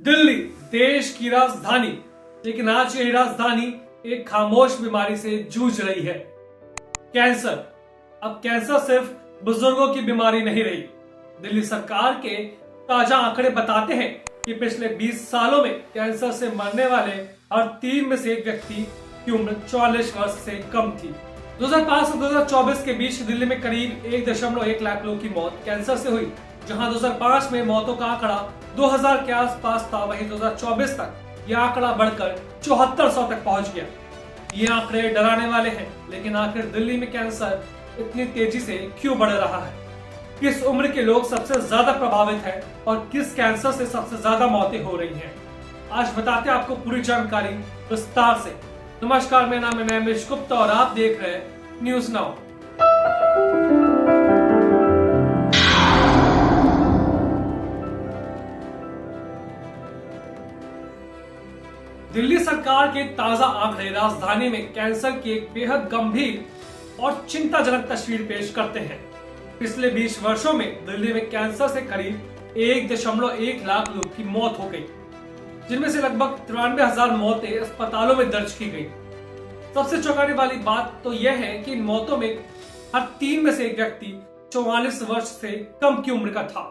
दिल्ली देश की राजधानी, लेकिन आज यही राजधानी एक खामोश बीमारी से जूझ रही है, कैंसर। अब कैंसर सिर्फ बुजुर्गों की बीमारी नहीं रही। दिल्ली सरकार के ताजा आंकड़े बताते हैं कि पिछले 20 सालों में कैंसर से मरने वाले हर 3 में से एक व्यक्ति की उम्र 44 वर्ष से कम थी। 2005 से 2024 के बीच दिल्ली में करीब 1.1 लाख लोगों की मौत कैंसर से हुई। जहां 2005 में मौतों का आंकड़ा 2000 के आसपास था, वहीं 2024 तक यह आंकड़ा बढ़कर 7400 तक पहुंच गया। ये आंकड़े डराने वाले हैं, लेकिन आखिर दिल्ली में कैंसर इतनी तेजी से क्यों बढ़ रहा है? किस उम्र के लोग सबसे ज्यादा प्रभावित हैं और किस कैंसर से सबसे ज्यादा मौतें हो रही हैं? आज बताते हैं आपको पूरी जानकारी विस्तार से। नमस्कार, मेरा नाम है नैमिष गुप्ता और आप देख रहे हैं न्यूज नाउ। दिल्ली सरकार के ताजा आंकड़े राजधानी में कैंसर की एक बेहद गंभीर और चिंताजनक तस्वीर पेश करते हैं। पिछले 20 वर्षों में दिल्ली में कैंसर से करीब 1.1 लाख लोग की मौत हो गई, जिनमें से लगभग 93,000 मौतें अस्पतालों में दर्ज की गई। सबसे चौंकाने वाली बात तो यह है कि इन मौतों में हर 3 में से एक व्यक्ति 44 वर्ष से कम की उम्र का था।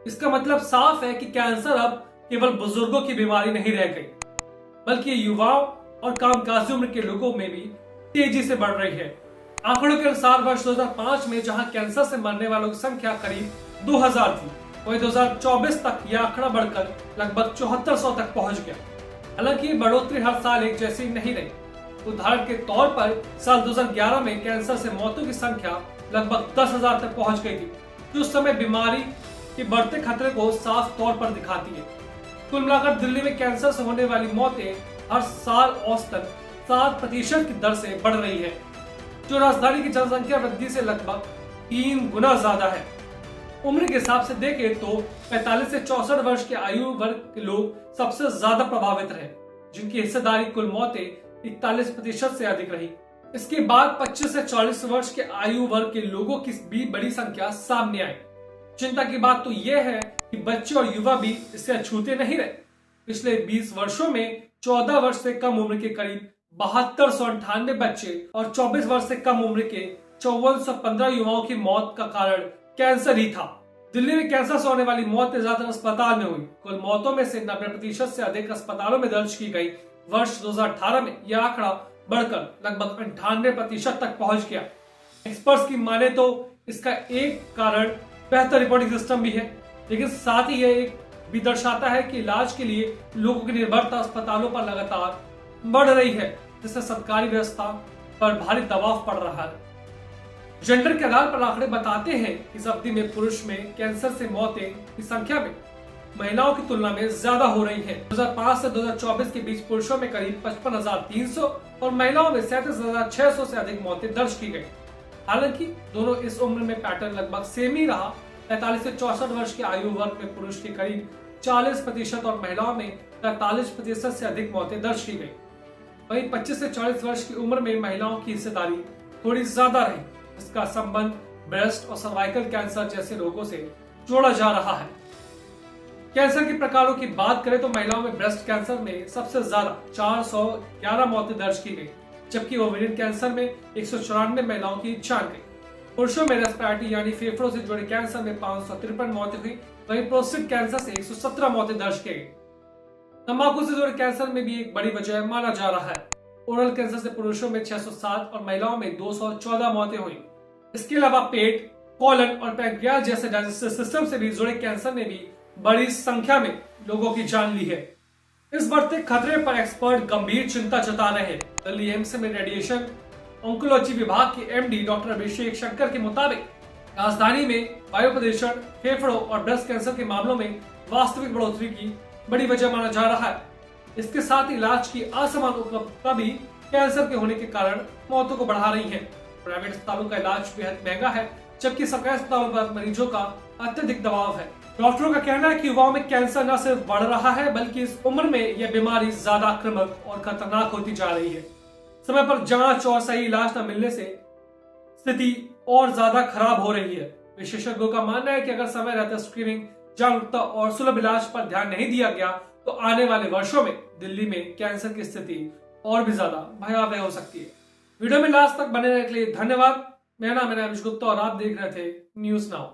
इसका मतलब साफ है कि कैंसर अब केवल बुजुर्गों की बीमारी नहीं रह गई, बल्कि युवाओं और कामकाजी उम्र के लोगों में भी तेजी से बढ़ रही है। आंकड़ों के अनुसार वर्ष 2005 में जहां कैंसर से मरने वालों की संख्या करीब 2000 थी, वहीं 2024 तक यह आंकड़ा बढ़कर लगभग 7400 तक पहुंच गया। हालांकि ये बढ़ोतरी हर साल एक जैसी नहीं रही। उदाहरण के तौर पर साल 2011 में कैंसर से मौतों की संख्या लगभग 10,000 तक पहुंच गई थी, जो उस समय बीमारी के बढ़ते खतरे को साफ तौर पर दिखाती है। कुल मिलाकर दिल्ली में कैंसर से होने वाली मौतें हर साल औसतन 7% की दर से बढ़ रही है, जो राजधानी की जनसंख्या वृद्धि से लगभग 3 गुना ज्यादा है। उम्र के हिसाब से देखें तो 45 से 64 वर्ष के आयु वर्ग के लोग सबसे ज्यादा प्रभावित रहे, जिनकी हिस्सेदारी कुल मौतें 41% से अधिक रही। इसके बाद 25 से 40 वर्ष के आयु वर्ग के लोगों की भी बड़ी संख्या सामने आई। चिंता की बात तो यह है कि बच्चे और युवा भी इससे अछूते नहीं रहे। पिछले 20 वर्षों में 14 वर्ष से कम उम्र के करीब 7298 बच्चे और 24 वर्ष से कम उम्र के 5415 युवाओं की मौत का कारण कैंसर ही था। दिल्ली में कैंसर से होने वाली मौतें ज्यादातर अस्पताल में हुई। कुल मौतों में से 90% से अधिक अस्पतालों में दर्ज की गई। वर्ष 2018 में यह आंकड़ा बढ़कर लगभग 98% तक पहुंच गया। एक्सपर्ट्स की माने तो इसका एक कारण बेहतर रिपोर्टिंग सिस्टम भी है, लेकिन साथ ही यह एक भी दर्शाता है कि इलाज के लिए लोगों की निर्भरता अस्पतालों पर लगातार बढ़ रही है, जिससे सरकारी व्यवस्था पर भारी दबाव पड़ रहा है। जेंडर के आधार पर आंकड़े बताते हैं कि इस अवधि में पुरुष में कैंसर से मौतें की संख्या में महिलाओं की तुलना में ज्यादा हो रही है। 2005 से 2024 के बीच पुरुषों में करीब 55,300 और महिलाओं में 37,600 से अधिक मौतें दर्ज की गई। हालांकि दोनों इस उम्र में पैटर्न लगभग सेम ही रहा। 45 से 64 वर्ष की आयु वर्ग में पुरुष के करीब 40% और महिलाओं में 43% से अधिक मौतें दर्ज की गई। वहीं 25 से 40 वर्ष की उम्र में महिलाओं की हिस्सेदारी थोड़ी ज्यादा रही। इसका संबंध ब्रेस्ट और सर्वाइकल कैंसर जैसे रोगों से जोड़ा जा रहा है। कैंसर के प्रकारों की बात करें तो महिलाओं में ब्रेस्ट कैंसर में सबसे ज्यादा 411 मौतें दर्ज की गई, जबकि ओवेरियन कैंसर में 194 महिलाओं की जान गई। पुरुषों में रेस्पिरेटरी यानी फेफड़ों से जुड़े कैंसर में 553 मौतें हुई, वहीं प्रोस्टेट कैंसर से 117 मौतें दर्ज की गई। तंबाकू से जुड़े कैंसर में भी एक बड़ी वजह माना जा रहा है। ओरल कैंसर से पुरुषों में 607 और महिलाओं में 214 मौतें हुई। इसके अलावा पेट, कोलन और पैंक्रियाज जैसे डाइजेस्टिव सिस्टम से भी जुड़े कैंसर ने भी बड़ी संख्या में लोगों की जान ली है। इस बढ़ते खतरे पर एक्सपर्ट गंभीर चिंता जता रहे हैं। दिल्ली एम्स में रेडिएशन ऑन्कोलॉजी विभाग के एमडी डॉक्टर अभिषेक शंकर के मुताबिक राजधानी में वायु प्रदूषण फेफड़ों और ब्रेस्ट कैंसर के मामलों में वास्तविक बढ़ोतरी की बड़ी वजह माना जा रहा है। इसके साथ इलाज की असमान उपलब्धता भी कैंसर के होने के कारण मौतों को बढ़ा रही है। प्राइवेट अस्पतालों का इलाज बेहद महंगा है, जबकि सरकारी अस्पतालों पर मरीजों का अत्यधिक दबाव है। डॉक्टरों का कहना है कि युवाओं में कैंसर न सिर्फ बढ़ रहा है, बल्कि इस उम्र में यह बीमारी ज्यादा आक्रामक और खतरनाक होती जा रही है। समय पर जांच और सही इलाज न मिलने से स्थिति और ज्यादा खराब हो रही है। विशेषज्ञों का मानना है कि अगर समय रहते स्क्रीनिंग जागरूकता और सुलभ इलाज पर ध्यान नहीं दिया गया तो आने वाले वर्षों में दिल्ली में कैंसर की स्थिति और भी ज्यादा भयावह हो सकती है। वीडियो में लास्ट तक बने रहने के लिए धन्यवाद। मेरा नाम है रमेश गुप्ता और आप देख रहे थे न्यूज नाउ।